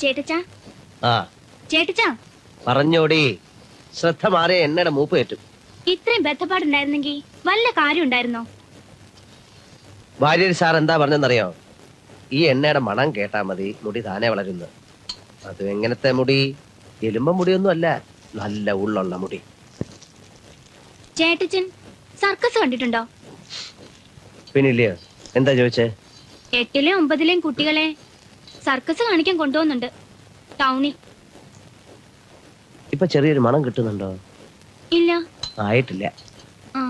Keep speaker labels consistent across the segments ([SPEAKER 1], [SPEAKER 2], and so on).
[SPEAKER 1] ചേട്ടച്ചാ
[SPEAKER 2] ആ
[SPEAKER 1] ചേട്ടച്ചാ
[SPEAKER 2] പറഞ്ഞോടി. ശ്രദ്ധ മാറിയ എണ്ണയുടെ മൂപ്പ് കയറ്റും.
[SPEAKER 1] ഇത്രയും ബന്ധപ്പാടുണ്ടായിരുന്നെങ്കിൽ വല്ല കാര്യം ഉണ്ടായിരുന്നോ?
[SPEAKER 2] ഭാര്യ സാർ എന്താ പറഞ്ഞെന്നറിയോ? ഈ എണ്ണയുടെ മണം കേട്ടാ മതി മുടി താനെ വളരുന്നു. അത് എങ്ങനത്തെ മുടി? എലുമ്പ മുടിയൊന്നും അല്ല, നല്ല ഉള്ളുള്ള മുടി.
[SPEAKER 1] ചേട്ടച്ചൻ സർക്കസ് കണ്ടിട്ടുണ്ടോ?
[SPEAKER 2] പിന്നില്ലയോ? എന്താ ചോദിച്ചേ?
[SPEAKER 1] 8ലെയും 9ലെയും കുട്ടികളെ സർക്കസ് കാണിക്കാൻ കൊണ്ടുപോകുന്നുണ്ട് ടൗണിൽ.
[SPEAKER 2] ഇപ്പൊ ചെറിയൊരു മണം കിട്ടുന്നുണ്ടോ?
[SPEAKER 1] ഇല്ല.
[SPEAKER 2] ആയിട്ടില്ല.
[SPEAKER 1] ആ,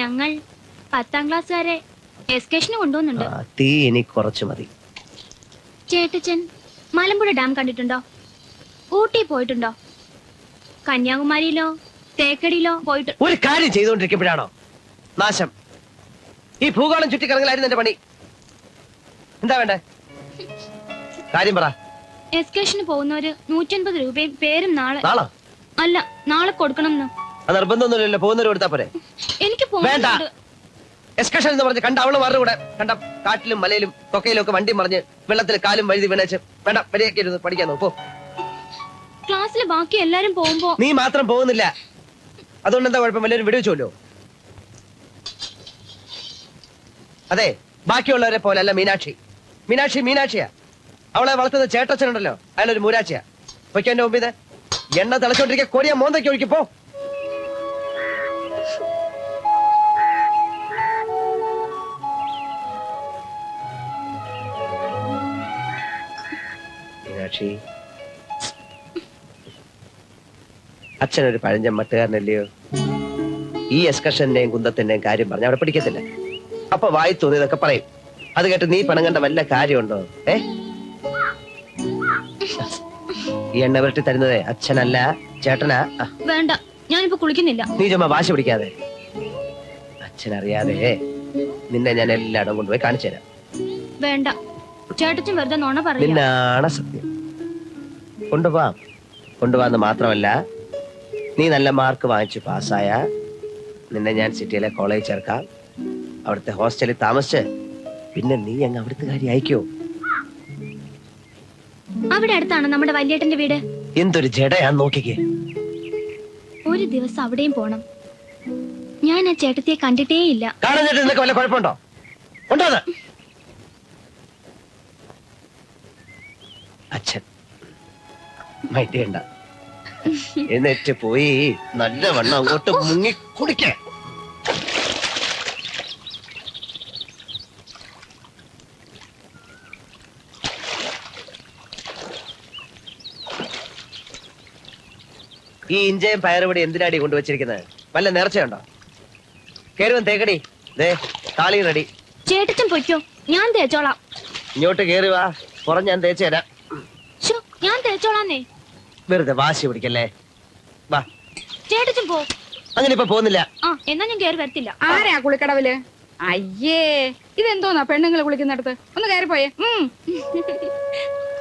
[SPEAKER 1] ഞങ്ങൾ 10ാം ക്ലാസ്സുകാരെ എസ്കേഷന് കൊണ്ടുപോകുന്നുണ്ട്.
[SPEAKER 2] തീ ഇനി കുറച്ച് മതി.
[SPEAKER 1] ചേട്ടച്ചൻ മലമ്പുഴ ഡാം കണ്ടിട്ടുണ്ടോ? ഊട്ടി പോയിട്ടുണ്ടോ? കന്യാകുമാരിയിലോ തേക്കടിയിലോ പോയിട്ട്?
[SPEAKER 2] ഒരു കാര്യം ചെയ്തുകൊണ്ടിരിക്കുമ്പോഴാണോ നാശം? ഈ ഭൂഗോളം ചുറ്റിക്കറങ്ങലായിരുന്നു എന്റെ പണി. എന്താ വേണ്ടേ? കാര്യം പറ.
[SPEAKER 1] എസ്കേഷന് പോകുന്നവര് 150 രൂപയും പേരും നാളെ
[SPEAKER 2] നാളെ
[SPEAKER 1] അല്ല നാളെ കൊടുക്കണം.
[SPEAKER 2] നിർബന്ധമൊന്നുമില്ലല്ലോ, പോകുന്നവര് കൊടുത്താ പോരെ?
[SPEAKER 1] എനിക്ക്
[SPEAKER 2] വേണ്ട. എക്സ്കർഷൻ എന്ന് പറഞ്ഞ് കണ്ട അവള് മാറുടെ കൂടെ കണ്ട കാട്ടിലും മലയിലും കൊക്കയിലും ഒക്കെ വണ്ടി മറിഞ്ഞ് വെള്ളത്തിൽ കാലും വഴുതി വീണേച്ച് വേണ്ട വരിയൊക്കെ ഇരുന്ന് പഠിക്കാൻ നോക്കോ.
[SPEAKER 1] ക്ലാസ്സിൽ ബാക്കി എല്ലാരും പോകുമ്പോ
[SPEAKER 2] നീ മാത്രം പോകുന്നില്ല, അതുകൊണ്ട് എന്താ കുഴപ്പം? എല്ലാവരും വിടുവെച്ചോല്ലോ. അതെ, ബാക്കിയുള്ളവരെ പോലെ അല്ല മീനാക്ഷി. മീനാക്ഷിയാ. അവളെ വളർത്തുന്ന ചേട്ടച്ചനുണ്ടല്ലോ, അയാളൊരു മൂരാച്ചിയാ. പൊയ്ക്കോ എന്റെ മുമ്പിൽ എണ്ണ തിളച്ചോണ്ടിരിക്കുക. കോരിയ മോന്തയ്ക്ക് ഒഴിക്കിപ്പോ. മീനാക്ഷി, അച്ഛനൊരു പഴഞ്ചൻ മട്ടുകാരനല്ലയോ? ഈ എക്സ്കർഷന്റെയും കുന്തത്തിന്റെയും കാര്യം പറഞ്ഞ അവിടെ പിടിക്കത്തില്ല. അപ്പൊ വായി തോന്നിയതൊക്കെ പറയും. അത് കേട്ട് നീ പണങ്ങേണ്ട വല്ല കാര്യമുണ്ടോ? ഈ എണ്ണ വിരട്ടി തരുന്നതേ അച്ഛനല്ല ചേട്ടനാ.
[SPEAKER 1] വേണ്ട, ഞാനിപ്പോ കുളിക്കുന്നില്ല.
[SPEAKER 2] നീ ചുമ്മാ വാശി പിടിക്കാതെ. അച്ഛനറിയാതെ നിന്നെ ഞാൻ എല്ലായിടം കൊണ്ടുപോയി കാണിച്ചു തരാം.
[SPEAKER 1] വേണ്ട, ചേട്ടച്ചൻ വെറുതെ നോണ പറയാ.
[SPEAKER 2] നിന്നാണ് സത്യം. കൊണ്ടുപോവാന്ന് മാത്രമല്ല, നീ നല്ല മാർക്ക് വാങ്ങിച്ചു പാസ്സായ നിന്നെ ഞാൻ സിറ്റിയിലെ കോളേജ് ചേർക്കാം. അവിടുത്തെ ഹോസ്റ്റലിൽ താമസിച്ച് പിന്നെ നീ അങ്ങ് അവിടുത്തെ കാര്യം അയക്കോ?
[SPEAKER 1] അവിടെ അടുത്താണ് നമ്മുടെ വല്യേട്ടന്റെ വീട്.
[SPEAKER 2] എന്തൊരു ജഡയാന്ന് നോക്കിക്കേ.
[SPEAKER 1] ഒരു ദിവസം അവിടെയും പോണം. ഞാൻ ആ ചേട്ടത്തിയെ കണ്ടിട്ടേ ഇല്ല.
[SPEAKER 2] കാണുന്നിട്ട് നിനക്ക് വല്ല കുഴപ്പമുണ്ടോ? ഉണ്ടോ? അച്ഛൻ മൈറ്റേണ്ട, എന്നിട്ട് പോയി നല്ല വണ്ണം അങ്ങോട്ട് മുങ്ങി കുടിക്കേ. ഈ ഇഞ്ചയും പയറുപടി എന്തിനാടി കൊണ്ടുവച്ചിരിക്കുന്നത്? വല്ല നേർച്ചയുണ്ടോ? കേറുവൻ തേക്കടി. ദേ താളി റെഡി.
[SPEAKER 1] ചേട്ടച്ചൻ പൊയ്ക്കോ, ഞാൻ തേച്ചോളാം.
[SPEAKER 2] ഇങ്ങോട്ട് കേറി വാ, പുറം ഞാൻ തേച്ചു തരാം.
[SPEAKER 1] ഞാൻ തേച്ചോളാന്നേ.
[SPEAKER 2] വെറുതെ വാശി പിടിക്കല്ലേ. വാ.
[SPEAKER 1] ചേട്ടച്ചൻ പോ.
[SPEAKER 2] അങ്ങനെ ഇപ്പൊ പോകുന്നില്ല.
[SPEAKER 1] ആ, എന്നാ ഞാൻ കേറി വരത്തില്ല.
[SPEAKER 3] ആരാ കുളിക്കടവില്? അയ്യേ, ഇതെന്തോന്നാ പെണ്ണുങ്ങൾ കുളിക്കുന്നിടത്ത്? ഒന്ന് കയറിപ്പോയേ.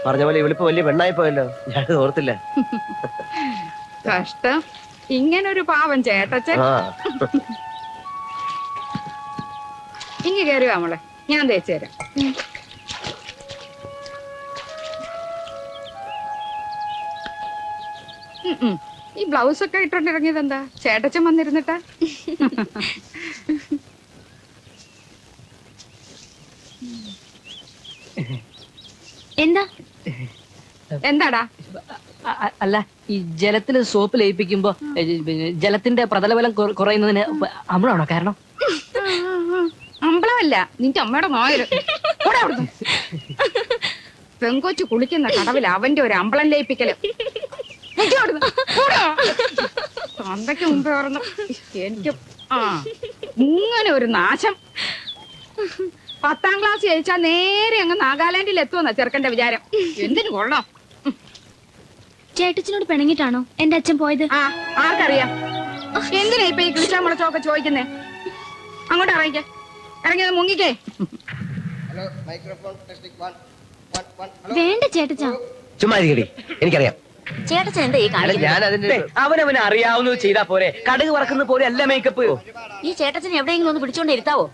[SPEAKER 2] പറഞ്ഞ പോലെ ഇവളിപ്പോ വലിയ പെണ്ണായി പോയല്ലോ, ഞാനത് ഓർത്തില്ല.
[SPEAKER 3] കഷ്ടം, ഇങ്ങനൊരു പാവം ചേട്ടച്ചൻ. ഇങ്ങ് കയറി വാ മോളെ, ഞാൻ തേച്ചു തരാം. ഈ ബ്ലൗസ് ഒക്കെ ഇട്ടോണ്ടിറങ്ങിയത് എന്താ? ചേട്ടച്ചൻ വന്നിരുന്നിട്ടാ?
[SPEAKER 1] എന്താ
[SPEAKER 3] എന്താടാ?
[SPEAKER 4] അല്ല, ഈ ജലത്തിൽ സോപ്പ് ലയിപ്പിക്കുമ്പോ ജലത്തിന്റെ പ്രതലബലം കുറയുന്നതിന് അമ്ലമാണോ കാരണം?
[SPEAKER 3] അമ്പളമല്ല, നിന്റെ അമ്മയുടെ നായര്. പെങ്കൊച്ചു കുളിക്കുന്ന കടവിൽ അവന്റെ ഒരു അമ്പളം ലയിപ്പിക്കല്. തന്തയ്ക്ക് മുമ്പേ ഓർന്നു എനിക്ക്. ഇങ്ങനെ ഒരു നാശം. 10ാം ക്ലാസ് ജയിച്ചാ നേരെ അങ്ങ് നാഗാലാൻഡിൽ എത്തുമെന്നാ ചെറുക്കന്റെ വിചാരം. എന്തിനു കൊള്ളാം.
[SPEAKER 1] ചേട്ടച്ചനോട് പിണങ്ങിട്ടാണോ എന്റെ അച്ഛൻ പോയത്?
[SPEAKER 3] ആർക്കറിയാം. എന്തിനാ ഇപ്പൊ ഈ കിളിച്ചാ മുളച്ചൊക്കെ ചോദിക്കുന്നേ? അങ്ങോട്ട് ഇറങ്ങിക്കേ, ഇറങ്ങിയത് മുങ്ങിക്കേ.
[SPEAKER 1] വേണ്ട ചേട്ടച്ചാ.
[SPEAKER 2] ചുമ്മാ ഇരിക്കടി, എനിക്കറിയാം.
[SPEAKER 4] ചേട്ടച്ചൻ എന്താ ഈ
[SPEAKER 2] ഞാൻ
[SPEAKER 5] അവനവന് അറിയാവുന്നത് ചെയ്താ പോരെ. കടുക് വറക്കുന്ന പോലെ അല്ല മേക്കപ്പ്.
[SPEAKER 4] ഈ ചേട്ടച്ചൻ എവിടെയെങ്കിലും ഒന്ന് പിടിച്ചോണ്ട് ഇരുത്താവോ?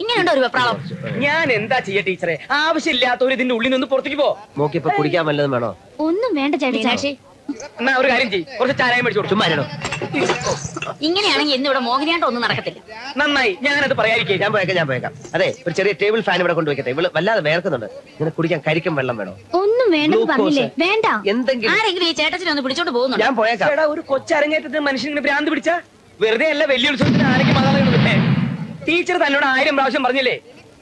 [SPEAKER 4] ഇങ്ങനെയുണ്ടോ ഒരു വെപ്രാളം?
[SPEAKER 5] ഞാൻ എന്താ ചെയ്യ ടീച്ചറെ? ആവശ്യമില്ലാത്തവർ ഇതിന്റെ ഉള്ളിൽ നിന്ന് പുറത്തേക്ക് പോ.
[SPEAKER 2] മോക്കിപ്പോ കുടിക്കാൻ വല്ലതും വേണോ?
[SPEAKER 1] ഒന്നും വേണ്ട ചേട്ടച്ചാ.
[SPEAKER 4] മീനാക്ഷി,
[SPEAKER 5] എന്നാ ഒരു കാര്യം ചെയ്യ്, കുറച്ച് ചാരായം മേടിച്ചു കൊടുത്തു.
[SPEAKER 2] ചുമ്മാ ഇരിടോ.
[SPEAKER 4] ഇങ്ങനെയാണെങ്കിൽ ഇന്ന് ഇവിടെ മോഹിനിയാട്ടം ഒന്നും നടക്കത്തില്ല.
[SPEAKER 5] നന്നായി, ഞാനത് പറയാതിരിക്കേ.
[SPEAKER 2] ഞാൻ പോയേക്കാം. അതെ, ഒരു ചെറിയ ടേബിൾ ഫാൻ ഇവിടെ കൊണ്ടുവയ്ക്കട്ടെ. ഇവള് വല്ലാതെ വേർക്കുന്നുണ്ട്. ഇങ്ങനെ കുടിക്കാൻ കരിക്കും വെള്ളം വേണോ?
[SPEAKER 1] ഒന്നും വേണ്ടെന്ന് പറഞ്ഞില്ലേ? വേണ്ട.
[SPEAKER 2] എന്തെങ്കിലും
[SPEAKER 4] ആരെങ്കിലും ഈ ചേട്ടച്ചിനെ ഒന്ന് പിടിച്ചോണ്ട് പോകുന്നുണ്ട്.
[SPEAKER 2] ഞാൻ പോയേക്കാം.
[SPEAKER 5] ചേട്ടാ, ഒരു കൊച്ചരങ്ങേറ്റത്തിന് മനുഷ്യനിങ്ങനെ ഭ്രാന്ത് പിടിച്ച വെറുതെ അല്ല, വലിയ ഉത്സവത്തിന് ആരെങ്കിലും മകളെ ടീച്ചർ തന്നോട് 1000 പ്രാവശ്യം പറഞ്ഞില്ലേ?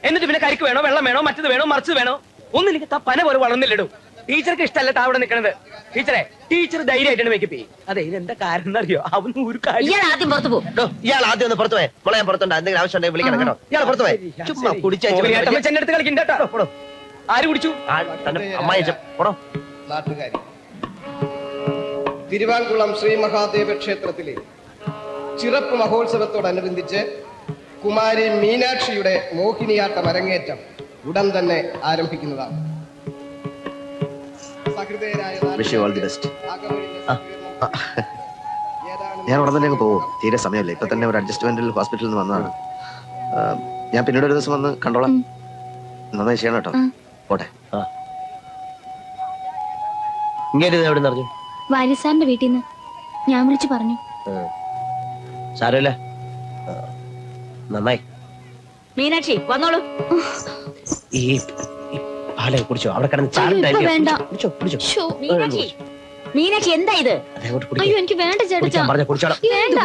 [SPEAKER 5] എന്നിട്ട് പിന്നെ കരിക്ക് വേണോ, വെള്ളം വേണോ, മറ്റത് വേണോ, മറിച്ചത് വേണോ? ഒന്നില്ലെങ്കിൽ പന പോലെ വളർന്നില്ലടോ. ടീച്ചർക്ക് ഇഷ്ടമല്ല താവിടെ നിൽക്കണത്. ടീച്ചറെ, ടീച്ചർ ധൈര്യമായിട്ടാണ് മേക്കപ്പ് ചെയ്യും. അതെ, ഇതെന്താ കാരണം എന്നറിയോ? അവന് ഒരു കാര്യം.
[SPEAKER 4] ഇയാൾ ആദ്യം പുറത്തു പോകും.
[SPEAKER 2] ഇയാൾ ആദ്യം ഒന്ന് പുറത്തു പോയെ. മോളെ ഞാൻ പുറത്തുണ്ട്. എന്തെങ്കിലും ആവശ്യം ഉണ്ടെങ്കിൽ വിളിക്കണം കേട്ടോ. ഇയാൾ പുറത്തു പോയെ. ചുമ്മാ
[SPEAKER 5] മോഹിനിയാട്ടം അടുത്ത് കളിക്കണ്ട കേട്ടോ. ആര് കുടിച്ചു?
[SPEAKER 2] അമ്മായി പോടോ.
[SPEAKER 6] നാട്ടുകാരി തിരുവാങ്കുളം ശ്രീ മഹാദേവ ക്ഷേത്രത്തിലെ ചിറപ്പ് മഹോത്സവത്തോടനുബന്ധിച്ച് കുമാരി മീനാക്ഷിയുടെ മോഹിനിയാട്ടം അരങ്ങേറ്റം ഉടൻ തന്നെ ആരംഭിക്കുന്നതാണ്.
[SPEAKER 7] Wish you all the best. ഞാൻ ഉടൻ തന്നെ അങ്ങ് പോകും. തീരെ സമയമല്ലേ. ഇപ്പൊ തന്നെ ഒരു അഡ്ജസ്റ്റ്മെന്റിൽ ഹോസ്പിറ്റലിൽ നിന്ന് വന്നതാണ്. ഞാൻ പിന്നീട് ഒരു ദിവസം വന്ന് കണ്ടോളാം. നന്നായി ചെയ്യണം കേട്ടോ. പോട്ടെ.
[SPEAKER 2] ഇങ്ങനെ എവിടെ നിറഞ്ഞു?
[SPEAKER 1] വാര്യസാറിന്റെ വീട്ടിൽ നിന്ന് ഞാൻ വിളിച്ചു പറഞ്ഞു.
[SPEAKER 2] സാരമില്ല, നന്നായി.
[SPEAKER 4] മീനാക്ഷി വന്നോളൂ.
[SPEAKER 2] ഈ പാല കുടിച്ചോ? അവിടെ കിടന്ന്
[SPEAKER 1] ഇപ്പൊ വേണ്ട.
[SPEAKER 2] കുടിച്ചോ.
[SPEAKER 4] മീനാക്ഷി, മീനാക്ഷി എന്താ ഇത്?
[SPEAKER 1] അയ്യോ എനിക്ക് വേണ്ട ചേട്ടച്ചാ.
[SPEAKER 2] കുടിച്ചോളാം.
[SPEAKER 1] വേണ്ട.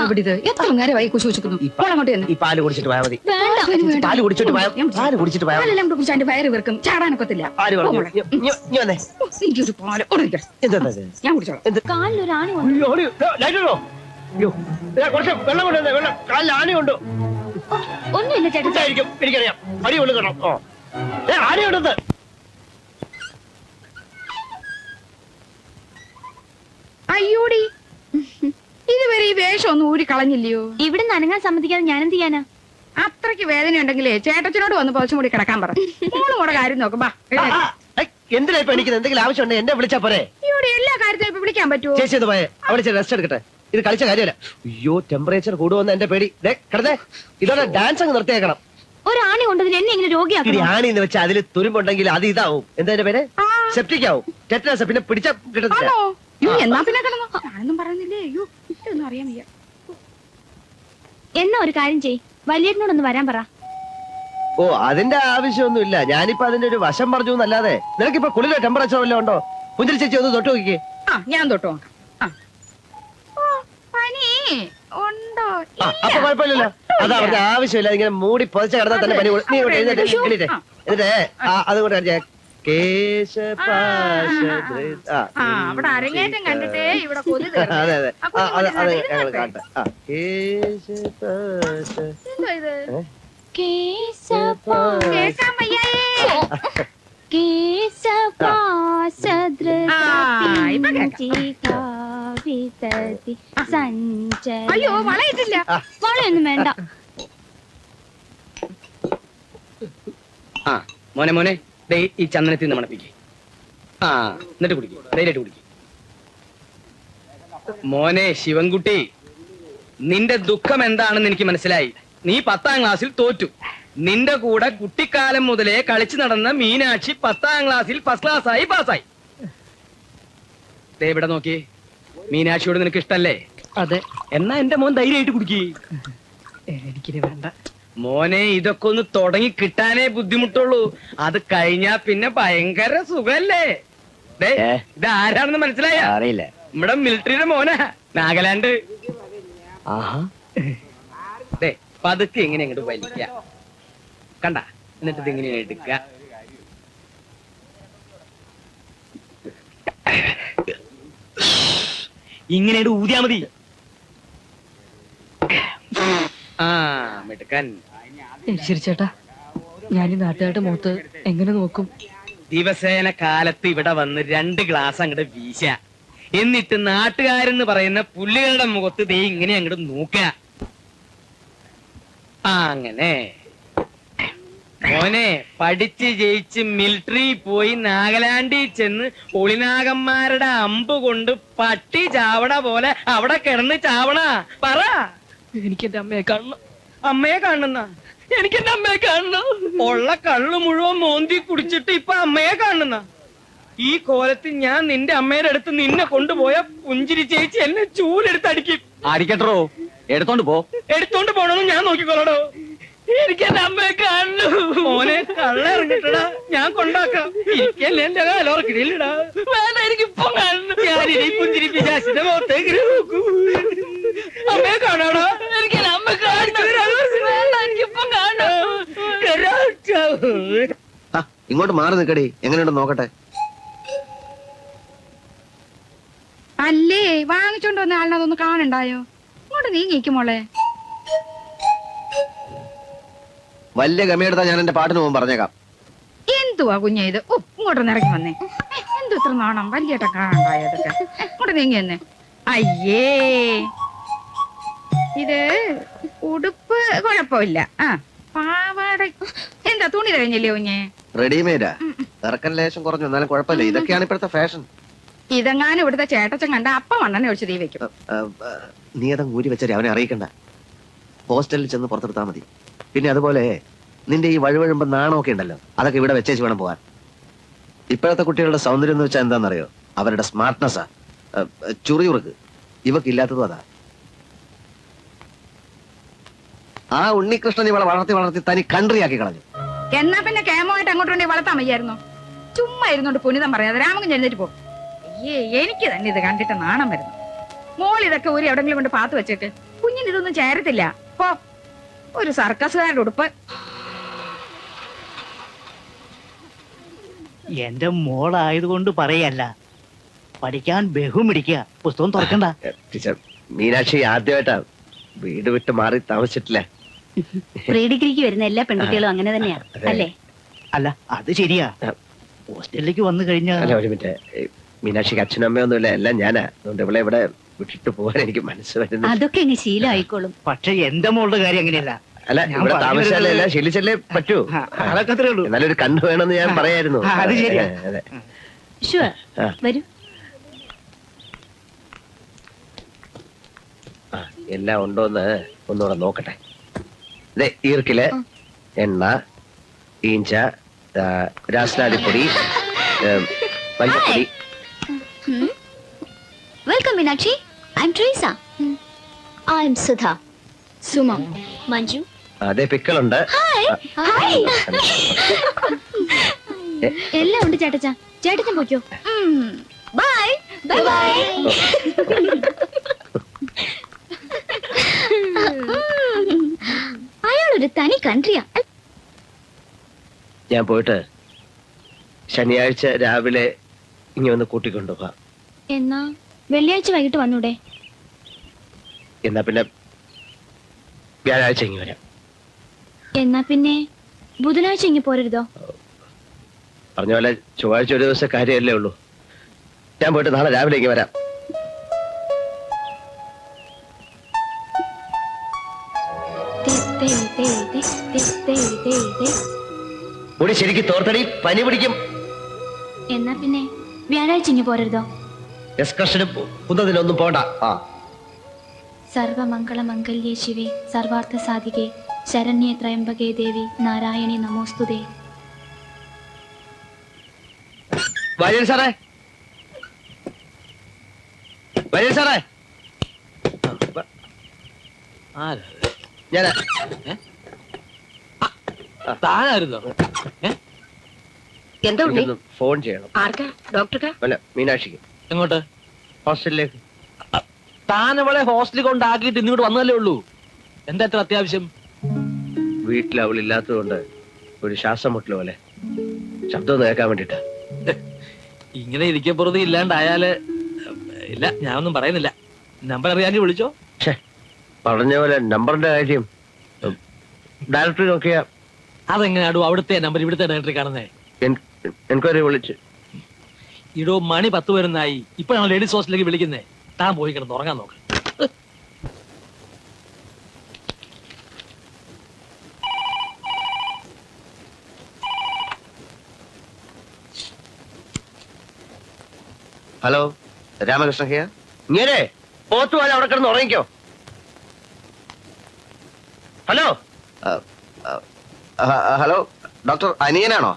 [SPEAKER 3] എത്ര നേരമായി കുശി വെച്ചിരിക്കുന്നു. പോളങ്ങോട്ട് തന്നെ.
[SPEAKER 2] ഈ പാല് കുടിച്ചിട്ട് പോയാൽ മതി.
[SPEAKER 1] വേണ്ട.
[SPEAKER 2] പാല് കുടിച്ചിട്ട് പോയാൽ മതി.
[SPEAKER 3] പാലെല്ലാം കൂടെ കുടിച്ചാൽ എന്റെ വയറ് വെറുക്കും. ചാടാനൊക്കത്തില്ല.
[SPEAKER 2] ആര് പറഞ്ഞു? ഇഞ്ഞ് വന്നേ.
[SPEAKER 3] എനിക്കൊരു പാല് ഓടിക്കട്ടെ.
[SPEAKER 2] എന്താ ഇത്?
[SPEAKER 3] ഞാൻ കുടിച്ചോളാം.
[SPEAKER 1] കാലിലൊരു ആണി വന്നു.
[SPEAKER 2] വെള്ളം കൊണ്ടുവന്നേ. വെള്ളം കാലിൽ ആനയുണ്ടോ?
[SPEAKER 1] ഒന്നുമില്ല ചേട്ടച്ചാ.
[SPEAKER 2] എനിക്കറിയാം. അടി കൊള്ളു കേട്ടോ. ആനയുണ്ടെന്ന്.
[SPEAKER 3] അയ്യോടി, ഇതുവരെ ഈ വേഷം ഒന്നും ഊരി കളഞ്ഞില്ലയോ?
[SPEAKER 1] ഇവിടെ നനങ്ങാൻ സമ്മതിക്കാതെ ഞാൻ എന്ത് ചെയ്യാനാ?
[SPEAKER 3] അത്രയ്ക്ക് വേദന ഉണ്ടെങ്കിലേ ചേട്ടച്ചനോട് വന്ന് പുറച്ചും കൂടി കിടക്കാൻ പറ. മോളും കൂടെ കാര്യം നോക്കും.
[SPEAKER 2] എന്തിനാ ഇപ്പൊ എനിക്ക് എന്തെങ്കിലും ആവശ്യമുണ്ട് എന്നെ വിളിച്ചാ പോരെ?
[SPEAKER 3] ഇവിടെ എല്ലാ കാര്യത്തിലും ഇപ്പൊ വിളിക്കാൻ പറ്റുമോ?
[SPEAKER 2] ചേച്ചി ഒന്ന് പോയെ. അവിടെ റെസ്റ്റ് എടുക്കട്ടെ. ഇത് കളിച്ച കാര്യമല്ല. അയ്യോ, ടെമ്പറേച്ചർ കൂടുമെന്ന് എന്റെ പേടി. കിടന്നേ. ഇതോടെ ഡാൻസ് അങ്ങ് നിർത്തിയേക്കണം.
[SPEAKER 1] ഒരു ആണി കൊണ്ടതിന് എന്നെ ഇങ്ങനെ രോഗിയാക്കണം.
[SPEAKER 2] ആണി എന്ന് വെച്ചാൽ അതിൽ തുരുമ്പുണ്ടെങ്കിൽ അത് ഇതാവും. എന്താ എന്റെ പേര്? സെപ്റ്റിക് ആവും. ടെറ്റനസ്. പിന്നെ പിടിച്ച കിട്ടത്തില്ല.
[SPEAKER 3] എന്നാ പിന്നെ കിടന്നോ. ഞാനൊന്നും പറയുന്നില്ലേ. അയ്യോ, ഇതൊന്നും അറിയാൻ വയ്യ.
[SPEAKER 1] എന്നാ ഒരു കാര്യം ചെയ്, വലിയേട്ടനോടൊന്ന് വരാൻ പറ.
[SPEAKER 2] ഓ, അതിന്റെ ആവശ്യമൊന്നുമില്ല. ഞാനിപ്പോ അതിന്റെ ഒരു വശം പറഞ്ഞു എന്നല്ലാതെ. നിനക്കിപ്പോ കുളിരോ ടെമ്പറേച്ചർ വല്ലതും ഉണ്ടോ? പുഞ്ചിരി ചേച്ചി ഒന്ന് തൊട്ട് നോക്കിക്കേ.
[SPEAKER 3] ഞാൻ തൊട്ട് നോക്കാം. പനി ഉണ്ടോ?
[SPEAKER 2] അപ്പൊ കുഴപ്പമില്ലല്ലോ. അത് അവരുടെ ആവശ്യമില്ല. ഇങ്ങനെ മൂടി പൊതിച്ച കിടന്നാൽ തന്നെ പനി. നീ ഇവിടെ എഴുന്നേറ്റ് എന്നിട്ട് അതുകൊണ്ട്
[SPEAKER 3] അവിടെ അരങ്ങേറ്റം കണ്ടിട്ടേ ഇവിടെ കൊതി
[SPEAKER 2] അതെ അതെ അത് ഞങ്ങൾ കാണട്ടെ.
[SPEAKER 3] കേൾക്കാൻ അയ്യോ, വളയിട്ടില്ല.
[SPEAKER 1] വളയൊന്നും വേണ്ട.
[SPEAKER 5] മോനെ ദേ ഈ ചന്ദനത്തിൽ നിന്ന് മണപ്പിക്കേ. എന്നിട്ട് കുടിക്കും. ധൈര്യമായിട്ട് കുടിക്കും. മോനെ ശിവൻകുട്ടി, നിന്റെ ദുഃഖം എന്താണെന്ന് എനിക്ക് മനസ്സിലായി. നീ 10ാം ക്ലാസ്സിൽ തോറ്റു. നിന്റെ കൂടെ കുട്ടിക്കാലം മുതലേ കളിച്ചു നടന്ന മീനാക്ഷി 10ാം ക്ലാസ്സിൽ ഫസ്റ്റ് ക്ലാസ്സായി പാസ്സായി. ദേ ഇവിടെ നോക്കി. മീനാക്ഷിയോട് നിനക്ക് ഇഷ്ടല്ലേ?
[SPEAKER 4] അതെ.
[SPEAKER 5] എന്നാ എന്റെ മോൻ ധൈര്യമായിട്ട് കുടിക്കേ.
[SPEAKER 4] എനിക്കിനി വേണ്ട
[SPEAKER 5] മോനെ. ഇതൊക്കെ ഒന്ന് തുടങ്ങി കിട്ടാനേ ബുദ്ധിമുട്ടുള്ളൂ. അത് കഴിഞ്ഞാ പിന്നെ ഭയങ്കര സുഖല്ലേ. ഇത് ആരാണെന്ന് മനസ്സിലായ?
[SPEAKER 2] അറിയില്ല.
[SPEAKER 5] നമ്മുടെ മിലിറ്ററിയുടെ മോനാ, നാഗാലാൻഡ്. പതുക്കെ എങ്ങനെ അങ്ങോട്ട് വലിക്ക. കണ്ട, എന്നിട്ട് ഇതെങ്ങനെ എടുക്ക. ഇങ്ങനെ ഊതിയാ മതി. മിടുക്കൻ.
[SPEAKER 4] ശരി ചേട്ടാ, ഞാൻ ഈ നാട്ടുകാരുടെ മുഖത്ത് എങ്ങനെ നോക്കും?
[SPEAKER 5] ദിവസേന കാലത്ത് ഇവിടെ വന്ന് 2 ഗ്ലാസ് അങ്ങോട്ട് വീശ. എന്നിട്ട് നാട്ടുകാരെന്ന് പറയുന്ന പുള്ളികളുടെ മുഖത്ത് ദേ ഇങ്ങനെ അങ്ങോട്ട് നോക്ക. അങ്ങനെ മോനെ പഠിച്ച് ജയിച്ച് മിലിറ്ററി പോയി നാഗാലാൻഡിൽ ചെന്ന് ഒളിനാഗന്മാരുടെ അമ്പ് കൊണ്ട് പട്ടി ചാവണ പോലെ അവിടെ കിടന്ന് ചാവണ. പറ.
[SPEAKER 4] എനിക്ക് എന്റെ അമ്മയെ കാണണം.
[SPEAKER 5] അമ്മയെ കാണുന്ന എനിക്ക് എന്റെ അമ്മയെ കാണണം. ഉള്ള കള്ളു മുഴുവൻ മോന്തി കുടിച്ചിട്ട് ഇപ്പൊ അമ്മയെ കാണുന്ന ഈ കോലത്തിൽ ഞാൻ നിന്റെ അമ്മയുടെ അടുത്ത് നിന്നെ കൊണ്ടുപോയ പുഞ്ചിരി ചേച്ചി എന്നെ ചൂലെടുത്ത് അടിക്കും.
[SPEAKER 8] അടിക്കട്ടോ, എടുത്തോണ്ട് പോ.
[SPEAKER 5] എടുത്തോണ്ട് പോണെന്ന് ഞാൻ നോക്കിക്കോളടോ. എനിക്ക് എന്റെ അമ്മയെ കാണു. മോനെ കള്ള ഇറങ്ങിട്ടടാ, ഞാൻ കൊണ്ടാക്കാം. എനിക്കല്ലേ എന്റെ കാലോർക്കിടയിലിടാ. വേണ്ട, എനിക്കിപ്പം കാണണം. ഞാനിനി പുഞ്ചിരി പിശാചിന്റെ മുഖത്തേക്ക് നോക്കൂ. അമ്മയെ കാണാടാ. എനിക്ക് എന്റെ അമ്മ കാണണം. വേണ്ട, എനിക്കിപ്പം കാണണം.
[SPEAKER 7] ആ, ഇങ്ങോട്ട് മാറി നിൽക്കടി, എങ്ങനെയുണ്ടെന്ന് നോക്കട്ടെ.
[SPEAKER 3] അല്ലേ വാങ്ങിച്ചോണ്ട് വന്ന ആളിനെ അതൊന്ന് കാണണ്ടായോ? ഇങ്ങോട്ട് നീങ്ങിക്കും മോളെ.
[SPEAKER 7] വലിയ ഗമയെടുത്താ ഞാൻ എന്റെ പാട്ടിന് പോകും പറഞ്ഞേക്കാം.
[SPEAKER 3] എന്തുവാ കുഞ്ഞെ ഇത്? ഓ, ഇങ്ങോട്ടൊന്ന് ഇറങ്ങി വന്നേ. എന്തു ഇത്ര നാണം വലിയേട്ട കാണണ്ടായതൊക്കെ. ഇങ്ങോട്ട് നീങ്ങി വന്നേ. അയ്യേ, ഇത് ഉടുപ്പ് കുഴപ്പമില്ല. ആ, പാവാട എന്താ തുണി കഴിഞ്ഞല്ലേ കുഞ്ഞെ?
[SPEAKER 7] റെഡിമെയ്ഡാ, ഇറക്കൻ ലേശം കുറഞ്ഞു, എന്നാലും കുഴപ്പമില്ല. ഇതൊക്കെയാണ് ഇപ്പോഴത്തെ ഫാഷൻ.
[SPEAKER 3] ഇതെങ്ങാനും ഇവിടുത്തെ ചേട്ടച്ചൻ കണ്ട അപ്പം മണ്ണെണ്ണ ഒഴിച്ച് തീ വെക്കും.
[SPEAKER 7] നീ അതങ്ങ് ഊരി വെച്ചാൽ അവനെ അറിയിക്കണ്ട. ഹോസ്റ്റലിൽ ചെന്ന് പുറത്തെടുത്താ മതി. പിന്നെ അതുപോലെ നിന്റെ ഈ വഴുവഴുമ്പോ നാണമൊക്കെ ഉണ്ടല്ലോ, അതൊക്കെ ഇവിടെ വെച്ചേച്ച് വേണം പോവാൻ. ഇപ്പോഴത്തെ കുട്ടികളുടെ സൗന്ദര്യം എന്ന് വെച്ചാൽ എന്താണെന്നറിയോ? അവരുടെ സ്മാർട്ട്നെസ്സാ. ചുറിയുറുക്ക് ഇവക്കില്ലാത്തതും അതാ. ആ ഉണ്ണികൃഷ്ണൻ ഇവളെ വളർത്തി വളർത്തി തനി കൺട്രിയാക്കി കളഞ്ഞു.
[SPEAKER 3] എന്നാ പിന്നെ കേമമായിട്ട് അങ്ങോട്ടുണ്ടെങ്കിൽ വളർത്താൻ വയ്യായിരുന്നു. ചുമ്മാ ഇരുന്നോണ്ട് പുനിതം പറയാതെ രാമൻ എഴുന്നേറ്റ് പോകും. അയ്യേ, എനിക്ക് തന്നെ ഇത് കണ്ടിട്ട് നാണം വരുന്നു. മോൾ ഇതൊക്കെ ഊരി എവിടെങ്കിലും കൊണ്ട് പാത്ത് വെച്ചിട്ട് കുഞ്ഞിന് ഇതൊന്നും ചേരത്തില്ല. പോ, ഒരു സർക്കസുകാരുടെ ഉടുപ്പ്.
[SPEAKER 9] എന്റെ മോളായതുകൊണ്ട് പറയല്ല, പഠിക്കാൻ ബഹുമിടിക്കുക. പുസ്തകം തുറക്കണ്ട.
[SPEAKER 2] ടീച്ചർ, മീനാക്ഷി ആദ്യമായിട്ടാ വീട് വിട്ട് മാറി താമസിച്ചിട്ടില്ല.
[SPEAKER 1] പ്രീ ഡിഗ്രിക്ക് വരുന്ന എല്ലാ പെൺകുട്ടികളും അങ്ങനെ തന്നെയാ, അല്ലേ?
[SPEAKER 9] അല്ല, അത് ശരിയാ. ഹോസ്റ്റലിലേക്ക് വന്നു കഴിഞ്ഞാൽ
[SPEAKER 2] അല്ല, ഒരു മിനിറ്റ്. മീനാക്ഷിക്ക് അച്ഛനും അമ്മയൊന്നുമില്ല, എല്ലാം ഞാനാ. അതുകൊണ്ട് ഇവിടെ ഇവിടെ വിട്ടിട്ട് പോകാൻ എനിക്ക് മനസ്സ് വരുന്നു.
[SPEAKER 1] അതൊക്കെ അങ്ങ് ശീലമായിക്കോളും.
[SPEAKER 9] പക്ഷെ എന്റെ മോളുടെ കാര്യം അങ്ങനെയല്ല.
[SPEAKER 2] അല്ല,
[SPEAKER 9] ഞാൻ
[SPEAKER 2] ഇവിടെ
[SPEAKER 9] പറഞ്ഞു
[SPEAKER 2] താമസിച്ചാലേ
[SPEAKER 9] വരുന്നത്
[SPEAKER 2] എല്ലാം ശീലിച്ചല്ലേ പറ്റൂ.
[SPEAKER 9] അതൊക്കെ അത്രേ ഉള്ളൂ.
[SPEAKER 2] നല്ലൊരു കണ്ണ് വേണമെന്ന് ഞാൻ പറയായിരുന്നു.
[SPEAKER 9] അത് ശരിയാ.
[SPEAKER 2] അതെ.
[SPEAKER 1] ഷുവർ,
[SPEAKER 2] ആ.
[SPEAKER 1] വരൂ.
[SPEAKER 2] ആ, എല്ലാം ഉണ്ടോന്ന് ഒന്നുകൂടെ നോക്കട്ടെ. ദേ, ഈർക്കില്, എണ്ണ, ഈഞ്ച, രാസ്നാലിപ്പൊടി, മഞ്ഞപ്പൊടി.
[SPEAKER 1] Welcome Meenakshi. I M Treesa. I M Sudha. Suma. Manju.
[SPEAKER 2] അതെ, പിക്കളുണ്ട്.
[SPEAKER 1] ഹായ്. എല്ലാം ഉണ്ട് ചേട്ടച്ചാ. ചേട്ടച്ചൻ പോയിക്കോ. Bye bye bye. അയാളൊരു തനി കൺട്രിയാ.
[SPEAKER 2] ഞാൻ പോയിട്ട് ശനിയാഴ്ച രാവിലെ ഇനി ഒന്ന് കൂട്ടിക്കൊണ്ടുപോകാം.
[SPEAKER 1] എന്നാ വെള്ളിയാഴ്ച വൈകിട്ട് വന്നൂടെ?
[SPEAKER 2] എന്നാ പിന്നെ വ്യാഴാഴ്ച ഇങ്ങ് വരാം.
[SPEAKER 1] എന്നാ പിന്നെ ബുധനാഴ്ച ഇങ്ങ് പോരരുതോ?
[SPEAKER 2] പറഞ്ഞ പോലെ ചൊവ്വാഴ്ച ഒരു ദിവസം കാര്യമല്ലേ ഉള്ളൂ. ഞാൻ പോയിട്ട് നാളെ രാവിലെ ഇങ്ങ് വരാം. മുടി ശരിക്ക് തോർത്തടി, പനി പിടിക്കും.
[SPEAKER 1] എന്നാ പിന്നെ വ്യാഴാഴ്ച ഇങ്ങ് പോരരുതോ?
[SPEAKER 2] എക്സ്കർഷനും കുന്നതിനൊന്നും പോണ്ട. ആ,
[SPEAKER 1] സർവമംഗളമംഗല്യേ ശിവേ സർവാർത്ഥ സാധികേ ശരണ്യേ ത്രയംബകേ ദേവി നാരായണി നമോസ്തുതേ.
[SPEAKER 2] വരൂ സാറേ, വരൂ സാറേ. ഞാൻ
[SPEAKER 8] താനായിരുന്നോ?
[SPEAKER 9] എന്താ
[SPEAKER 2] ഫോൺ ചെയ്യണം.
[SPEAKER 9] ആർക്കാ? ഡോക്ടർക്കാ?
[SPEAKER 2] അല്ല, മീനാക്ഷിക്ക്.
[SPEAKER 8] എങ്ങോട്ട്?
[SPEAKER 2] ഹോസ്റ്റലിലേക്ക്.
[SPEAKER 8] താൻ അവളെ ഹോസ്റ്റലിൽ കൊണ്ടാക്കിയിട്ട് ഇങ്ങോട്ട് വന്നതല്ലേ ഉള്ളൂ. എന്താ എത്ര അത്യാവശ്യം?
[SPEAKER 2] വീട്ടിൽ അവളില്ലാത്തതുകൊണ്ട് ഒരു ശ്വാസം മുട്ടൽ പോലെ ശബ്ദം ഒന്ന് കേൾക്കാൻ വേണ്ടിട്ടാ.
[SPEAKER 8] ഇങ്ങനെ ഇരിക്കപ്പുറത്ത് ഇല്ലാണ്ടായാല് ഇല്ല, ഞാനൊന്നും പറയുന്നില്ല. നമ്പർ അറിയാൻ വിളിച്ചോ?
[SPEAKER 2] പറഞ്ഞ പോലെ നമ്പറിന്റെ കാര്യം ഡയറക്ടറി നോക്കിയാ
[SPEAKER 8] അതെങ്ങനെയാടോ അവിടുത്തെ നമ്പർ ഇവിടുത്തെ ഡയറക്ടറി കാണുന്നേ?
[SPEAKER 2] എൻക്വയറി വിളിച്ചു.
[SPEAKER 8] ഇടോ മണി 10 വരുന്നായി. ഇപ്പോഴാണ് ലേഡീസ് ഹോസ്റ്റലിലേക്ക് വിളിക്കുന്നേ. താൻ പോയി കിടന്ന് ഉറങ്ങാൻ നോക്ക്.
[SPEAKER 7] ഹലോ, രാമകൃഷ്ണ ഹിയ.
[SPEAKER 2] ഇങ്ങനെ പോത്തുപോലെ അവിടെ കിടന്ന് ഉറങ്ങിക്കോ. ഹലോ.
[SPEAKER 7] ഹലോ ഡോക്ടർ അനിയനാണോ?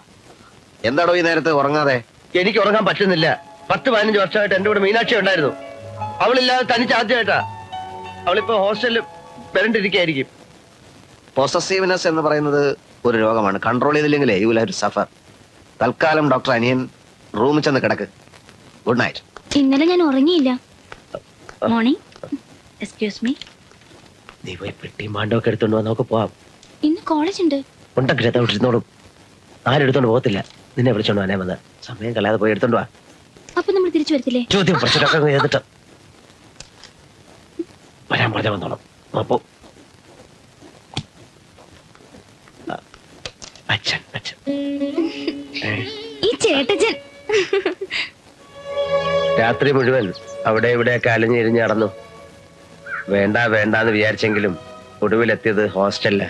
[SPEAKER 7] എന്താണോ ഈ നേരത്തെ ഉറങ്ങാതെ?
[SPEAKER 2] എനിക്ക് ഉറങ്ങാൻ പറ്റുന്നില്ല. 10-15 വർഷമായിട്ട് എന്റെ കൂടെ മീനാക്ഷി ഉണ്ടായിരുന്നു. അവളില്ലാതെ തനിച്ച് ആദ്യമായിട്ടാ. അവളിപ്പോ ഹോസ്റ്റലിൽ വരണ്ടിരിക്കായിരിക്കും.
[SPEAKER 7] പൊസസീവ്നെസ് എന്ന് പറയുന്നത് ഒരു രോഗമാണ്. കൺട്രോൾ ചെയ്തില്ലെങ്കിലേ you will have to suffer. തൽക്കാലം ഡോക്ടർ അനിയൻ റൂമിൽ ചെന്ന് കിടക്ക്. Good night.
[SPEAKER 1] ഇന്നലെ ഞാൻ ഉറങ്ങിയില്ല. മോർണിംഗ്. Excuse me.
[SPEAKER 2] നീ പോയി പെട്ടിയും മാണ്ടൊക്കെ എടുത്തോണ്ട് വാ, നമുക്ക് പോവാം.
[SPEAKER 1] ഇന്ന് കോളേജ് ഉണ്ട്.
[SPEAKER 2] ഉണ്ടെങ്കിൽ വിളിച്ചിരുന്നോളും. ആരും എടുത്തോണ്ട് പോകത്തില്ല. നിന്നെ വിളിച്ചോണ്ട് വാനേ വന്ന്. സമയം കളയാതെ പോയി എടുത്തോണ്ട് വാ.
[SPEAKER 1] അപ്പൊ നമ്മൾ തിരിച്ചു വരത്തില്ലേ?
[SPEAKER 2] ചോദ്യം പ്രശ്നമൊക്കെ ചെയ്തിട്ട് വരാൻ പറഞ്ഞ വന്നോളാം. അപ്പോ അച്ഛൻ അച്ഛൻ
[SPEAKER 1] ഈ ചേട്ടച്ചൻ
[SPEAKER 2] രാത്രി മുഴുവൻ അവിടെ ഇവിടെയൊക്കെ അലഞ്ഞിരിഞ്ഞ് നടന്നു. വേണ്ട വേണ്ടാന്ന് വിചാരിച്ചെങ്കിലും ഒടുവിലെത്തിയത് ഹോസ്റ്റലില്.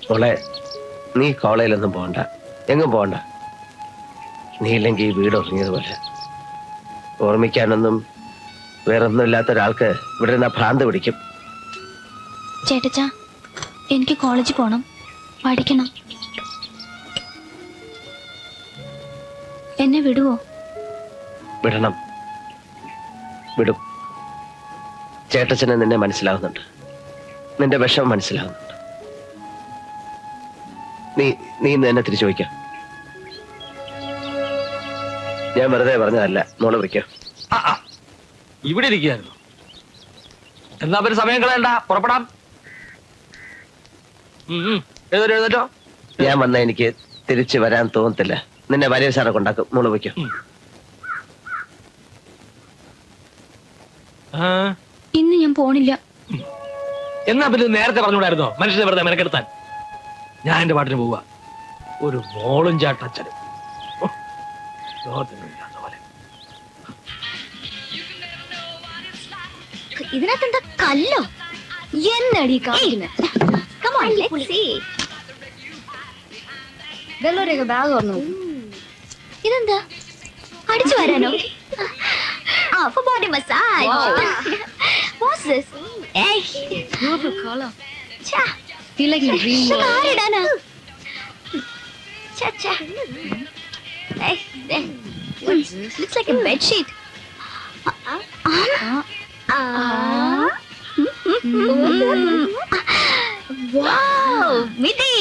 [SPEAKER 2] മോളെ, നീ കോളേജിലൊന്നും പോകണ്ട, എങ്ങും പോകണ്ട. നീ ഇല്ലെങ്കിൽ ഈ വീട് ഉറങ്ങിയതുപോലെ. ഓർമ്മിക്കാനൊന്നും വേറൊന്നും ഇല്ലാത്ത ഒരാൾക്ക് ഇവിടെ നിന്ന് ഭ്രാന്ത് പിടിക്കും.
[SPEAKER 1] ചേട്ടച്ചാ, എനിക്ക് കോളേജിൽ പോണം, പഠിക്കണം. എന്നെ വിടുവോ?
[SPEAKER 2] വിടണം, വിടും. ചേട്ടച്ചനെ നിന്നെ മനസ്സിലാവുന്നുണ്ട്, നിന്റെ വിഷമം മനസ്സിലാവുന്നുണ്ട്. നീ ഇന്ന് എന്നെ തിരിച്ചു വയ്ക്കാം. ഞാൻ വെറുതെ പറഞ്ഞതല്ല. മോളെ വിളിക്കാം.
[SPEAKER 8] ഇവിടെ ഇരിക്കുകയായിരുന്നു. എന്നാ പിന്നെ സമയം കളയണ്ട, പുറപ്പെടാം. എഴുന്നേറ്റോ.
[SPEAKER 2] ഞാൻ വന്ന എനിക്ക് തിരിച്ചു വരാൻ തോന്നത്തില്ല. നിന്നെ വലിയ സാറെ കൊണ്ടാക്കും. മോള് വയ്ക്കും.
[SPEAKER 1] ഇന്ന് ഞാൻ പോണില്ല.
[SPEAKER 8] എന്നാ പിന്നെ നേരത്തെ പറഞ്ഞുകൂടായിരുന്നോ മനുഷ്യനെ വെറുതെ മെനക്കെടുത്താൻ? ഞാൻ എന്റെ പാട്ടിന് പോവുക. ഒരു മോളും ചാട്ടച്ഛനും പോലെ.
[SPEAKER 1] ഇതിനകത്ത് എന്താ കല്ലോ? എന്നടി ബാഗ് ഓർന്നു. ഇതെന്താ അടിച്ചു വരാനോ? For body massage. What's this? Hey. Beautiful color. Cha. Feel like a dream world. Shakarana. Cha cha. Hey. What's this? Looks like a bed sheet. Wow. Miti.